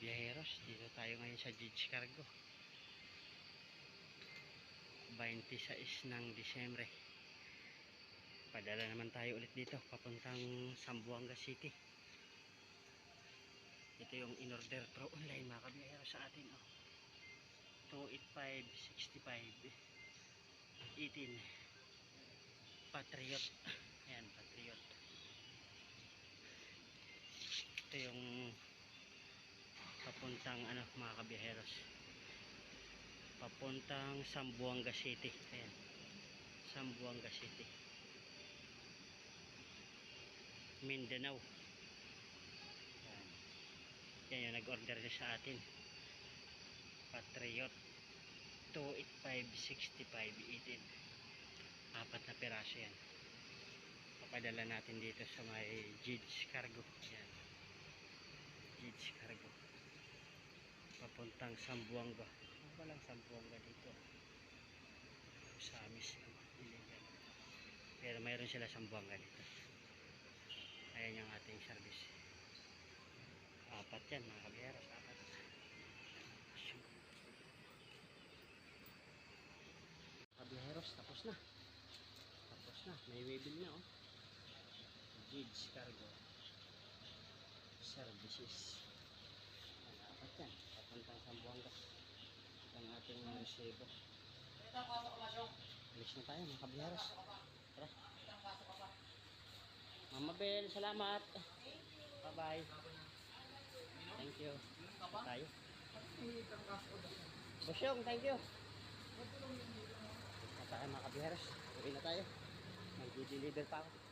kabiyaheros, dito tayo ngayon sa Jid's Cargo. 26 ng Disyembre. Padala naman tayo ulit dito papuntang Zamboanga City. Ito yung in-order through online mga kabiyaheros sa atin. 285-65 18 Patriot. Ayan, Patriot. Ito yung papuntang mga kabiyaheros, papuntang Zamboanga City. Ayan, Zamboanga City, Mindanao. Ayan. Yan yung nag-order niya sa atin, Patriot 285-65 18. 4 na piraso yan. Papadala natin dito sa may Jid's Cargo. Ayan, Jid's Cargo papuntang Zamboanga. Walang Zamboanga dito sa amis illegal, pero mayroon sila Zamboanga dito. Ayan yung ating service. 4 yan mga kabiyaheros, 4 kabiyaheros. Tapos na, may waybill na. Jid's Cargo services. 4 yan papuntang Zamboanga. Ang ating resibo. Alis na tayo mga kabiyaheros. Tara, Mama Bel, salamat. Bye bye. Thank you. Tayo Bosyong, thank you. At tayo mga kabiyaheros, uwi na tayo. Mag-deliver pa ako.